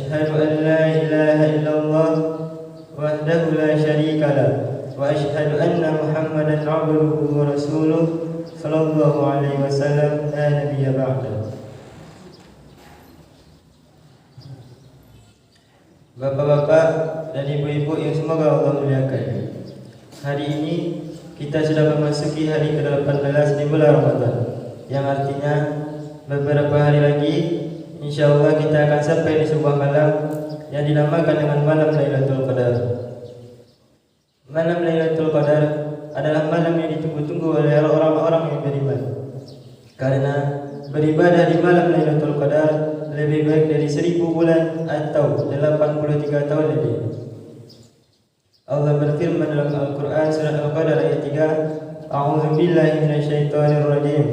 Asyhadu an la ilaha illallah wahdahu la syarika lah wa asyhadu anna Muhammadan abduhu wa rasuluh sallallahu alaihi wasallam la nabiyya ba'da. Bapak-bapak dan ibu-ibu yang semoga Allah muliakan, hari ini kita sudah memasuki hari ke-18 di bulan Ramadan, yang artinya beberapa hari lagi insyaallah kita akan sampai di sebuah malam yang dinamakan dengan malam Lailatul Qadar. Malam Lailatul Qadar adalah malam yang ditunggu-tunggu oleh orang-orang yang beriman, karena beribadah di malam Lailatul Qadar lebih baik dari 1000 bulan atau 83 tahun lebih. Allah berfirman dalam Al-Quran surah Al-Qadar ayat 3, A'udzu billahi minasyaitonir rajim.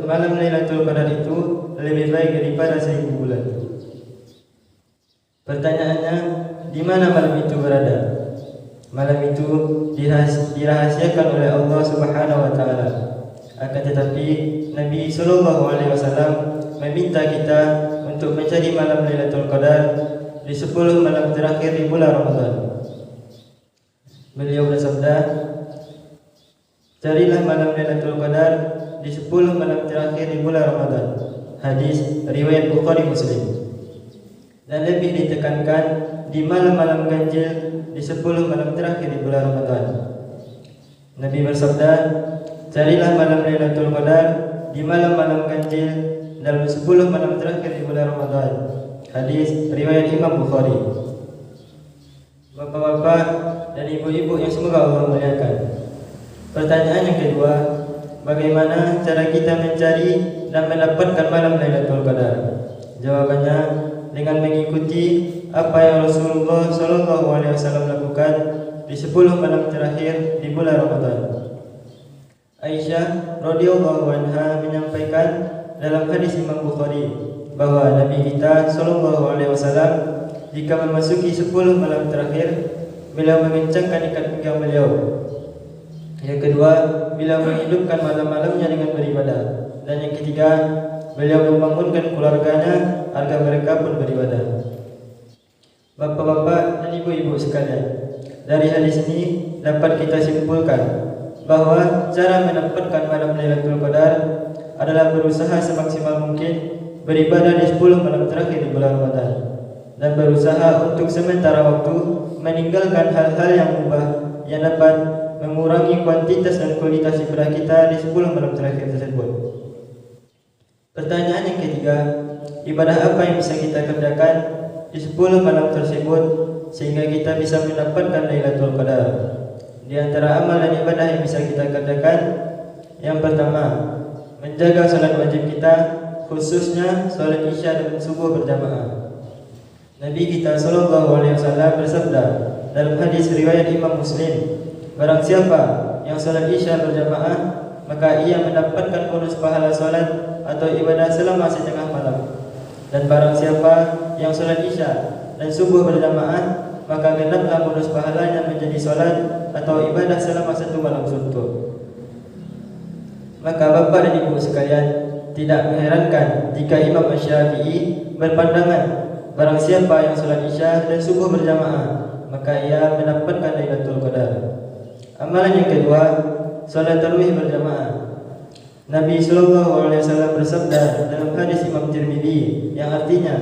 Malam Lailatul Qadar itu lebih baik daripada 1000 bulan. Pertanyaannya, di mana malam itu berada? Malam itu dirahasiakan oleh Allah Subhanahu wa taala. Akan tetapi Nabi sallallahu alaihi wasallam meminta kita untuk mencari malam Lailatul Qadar di 10 malam terakhir di bulan Ramadan. Beliau bersabda, carilah malam Lailatul Qadar di 10 malam terakhir di bulan Ramadan. Hadis riwayat Bukhari Muslim. Dan lebih ditekankan di malam-malam ganjil di 10 malam terakhir di bulan Ramadan. Nabi bersabda, carilah malam Lailatul Qadar di malam-malam ganjil dalam 10 malam terakhir di bulan Ramadan. Hadis riwayat Imam Bukhari. Bapak-bapak dan ibu-ibu yang semoga Allah muliakan, pertanyaan yang kedua, bagaimana cara kita mencari dan mendapatkan malam Lailatul Qadar? Jawabannya dengan mengikuti apa yang Rasulullah sallallahu alaihi wasallam lakukan di 10 malam terakhir di bulan Ramadan. Aisyah radhiyallahu anha menyampaikan dalam hadis Imam Bukhari bahwa Nabi kita sallallahu alaihi wasallam jika memasuki 10 malam terakhir, beliau mengencangkan ikat pinggang beliau. Yang kedua, beliau menghidupkan malam-malamnya dengan beribadah. Dan yang ketiga, beliau membangunkan keluarganya agar mereka pun beribadah. Bapak-bapak dan ibu-ibu sekalian, dari hadis ini dapat kita simpulkan bahwa cara mendapatkan malam Lailatul Qadar adalah berusaha semaksimal mungkin beribadah di 10 malam terakhir di bulan Ramadan, dan berusaha untuk sementara waktu meninggalkan hal-hal yang mubah yang dapat mengurangi kuantitas dan kualitas ibadah kita di 10 malam terakhir tersebut. Pertanyaan yang ketiga, ibadah apa yang bisa kita kerjakan di 10 malam tersebut sehingga kita bisa mendapatkan Lailatul Qadar? Di antara amal dan ibadah yang bisa kita kerjakan, yang pertama, menjaga salat wajib kita, khususnya salat Isya dan subuh berjamaah. Nabi kita sallallahu alaihi wasallam bersabda dalam hadis riwayat Imam Muslim, barang siapa yang salat Isya berjamaah, maka ia mendapatkan bonus pahala salat atau ibadah selama setengah malam. Dan barang siapa yang salat Isya dan subuh berjamaah, maka genaplah bonus pahalanya menjadi salat atau ibadah selama 1 malam suntuk. Maka bapak dan ibu sekalian, tidak mengherankan jika Imam Syafi'i berpandangan barang siapa yang salat Isya dan subuh berjamaah, maka ia mendapatkan Lailatul Qadar. Amalan yang kedua, salat tarawih berjamaah. Nabi sallallahu alaihi wasallam bersabda dalam hadis Imam Tirmidzi yang artinya,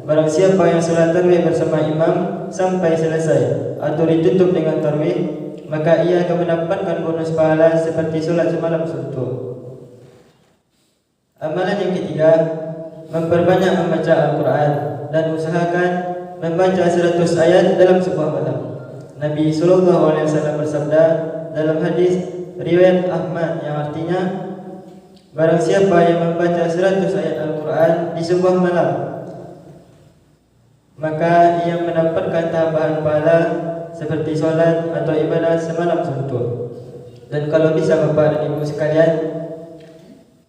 barang siapa yang salat tarawih bersama imam sampai selesai atau ditutup dengan tarawih, maka ia akan mendapatkan bonus pahala seperti salat semalam suntuk. Amalan yang ketiga, memperbanyak membaca Al-Quran dan usahakan membaca 100 ayat dalam sebuah malam. Nabi sallallahu alaihi wasallam bersabda dalam hadis riwayat Ahmad yang artinya, barang siapa yang membaca 100 ayat Al-Quran di sebuah malam, maka ia mendapatkan tambahan pahala seperti solat atau ibadah semalam suntuk. Dan kalau bisa bapak dan ibu sekalian,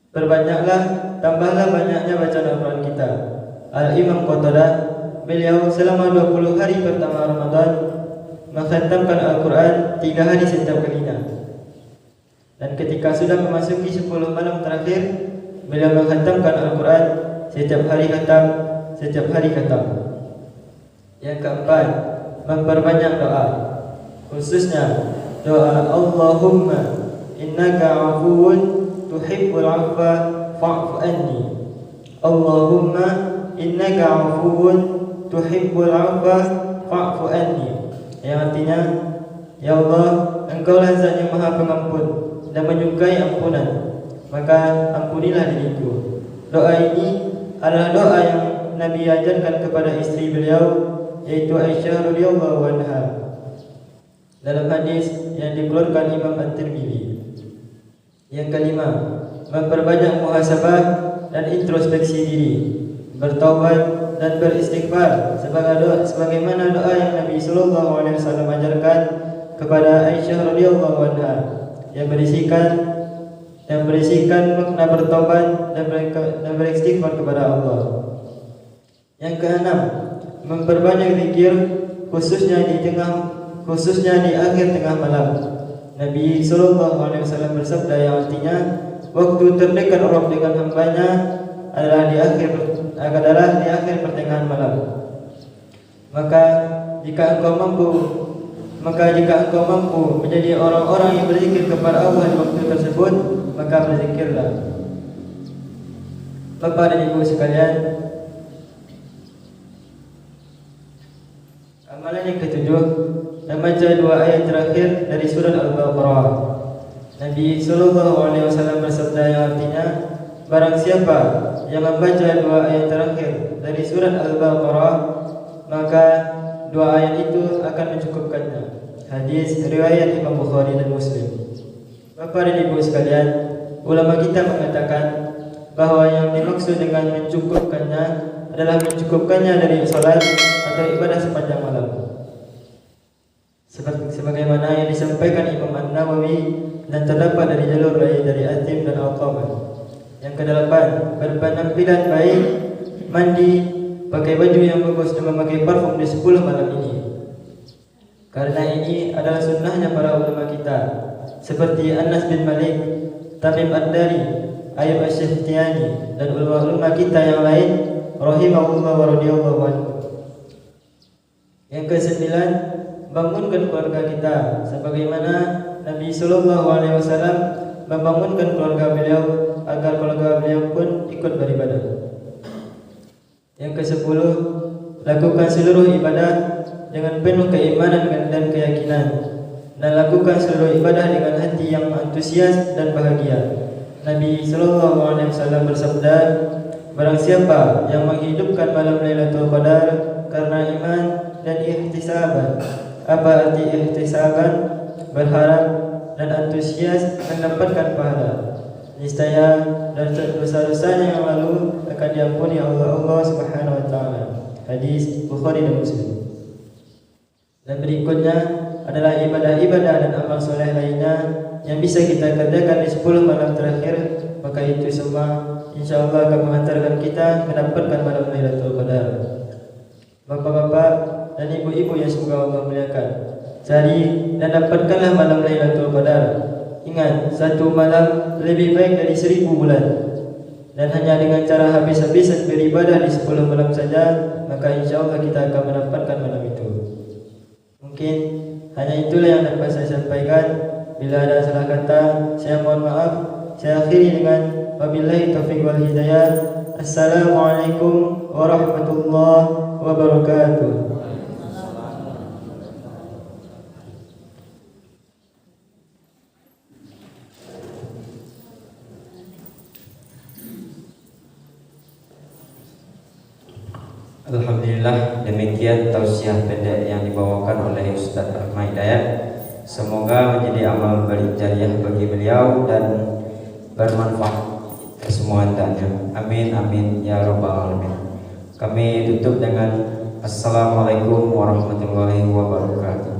perbanyaklah, tambahlah banyaknya bacaan Al-Quran kita. Al-Imam Qatadah, beliau selama 20 hari pertama Ramadan mengkhatamkan Al-Quran 3 hari setiap kalinya. Dan ketika sudah memasuki 10 malam terakhir, beliau mengkhatamkan Al-Quran setiap hari khatam setiap hari khatam. Yang keempat, memperbanyak doa, khususnya doa Allahumma innaka afuwun tuhibbul afwa fa'fu anni. Allahumma innaka afuwun tuhibbul afwa fa'fu anni. Yang artinya, ya Allah, Engkaulah Zat yang Maha Pengampun dan menyukai ampunan, maka ampunilah diriku. Doa ini adalah doa yang Nabi ajarkan kepada istri beliau, yaitu Aisyah radhiyallahu anha, dalam hadis yang dikeluarkan Imam At-Tirmidzi. Yang kelima, memperbanyak muhasabah dan introspeksi diri, bertaubat dan beristighfar sebagaimana doa yang Nabi sallallahu alaihi wasallam ajarkan kepada Aisyah radhiyallahu anha yang berisikan makna bertaubat dan beristighfar kepada Allah. Yang keenam, memperbanyak zikir khususnya di akhir tengah malam. Nabi sallallahu alaihi wasallam bersabda yang artinya, waktu terdekat Allah dengan hambanya adalah di akhir pertengahan malam. Maka jika engkau mampu menjadi orang-orang yang berzikir kepada Allah di waktu tersebut, maka berzikirlah. Bapak dan Ibu sekalian, amalan yang ketujuh, membaca 2 ayat terakhir dari surat Al-Baqarah. Nabi sallallahu alaihi wasallam bersabda yang artinya, barang siapa yang membaca 2 ayat terakhir dari surat Al-Baqarah, maka 2 ayat itu akan mencukupkannya. Hadis riwayat Imam Bukhari dan Muslim. Bapak dan Ibu sekalian, ulama kita mengatakan bahwa yang dimaksud dengan mencukupkannya adalah mencukupkannya dari salat atau ibadah sepanjang malam. Sebagaimana yang disampaikan Imam An-Nawawi dan terdapat dari jalur lain dari Atim dan Al-Qamah. Yang kedelapan, berpenampilan baik, mandi, pakai baju yang bagus dan memakai parfum di 10 malam ini. Karena ini adalah sunnahnya para ulama kita, seperti Anas bin Malik, Tamim Ad-Dari, Ayyub Asy-Syiftiyani dan ulama-ulama kita yang lain rahimahullah wa radhiyallahu anhu. Yang kesembilan, bangunkan keluarga kita sebagaimana Nabi sallallahu alaihi wasallam membangunkan keluarga beliau agar keluarga beliau pun ikut beribadah. Yang ke-10, lakukan seluruh ibadah dengan penuh keimanan dan keyakinan, dan lakukan seluruh ibadah dengan hati yang antusias dan bahagia. Nabi sallallahu alaihi wasallam bersabda, barang siapa yang menghidupkan malam Lailatul Qadar karena iman dan ihtisaban. Apa arti ihtisaban? Berharap dan antusias mendapatkan pahala. Niscaya dosa-dosanya yang lalu akan diampuni Allah Subhanahu wa taala. Hadis Bukhari dan Muslim. Dan berikutnya adalah ibadah-ibadah dan amal soleh lainnya yang bisa kita kerjakan di 10 malam terakhir, maka itu semua insyaallah akan mengantarkan kita mendapatkan malam Lailatul Qadar. Bapak-bapak dan ibu-ibu yang semoga Allah muliakan, cari dan dapatkanlah malam Lailatul Qadar. Ingat, 1 malam lebih baik dari 1000 bulan. Dan hanya dengan cara habis-habisan beribadah di 10 malam saja, maka insyaallah kita akan mendapatkan malam itu. Mungkin hanya itulah yang dapat saya sampaikan. Bila ada salah kata, saya mohon maaf. Saya akhiri dengan wabillahi taufiq wal hidayah. Assalamualaikum warahmatullahi wabarakatuh. Alhamdulillah, demikian tausiah pendek yang dibawakan oleh Ustaz Ahmad Hidayat. Semoga menjadi amal jariah bagi beliau dan bermanfaat semua hendaknya. Amin amin ya rabbal alamin. Kami tutup dengan Assalamualaikum warahmatullahi wabarakatuh.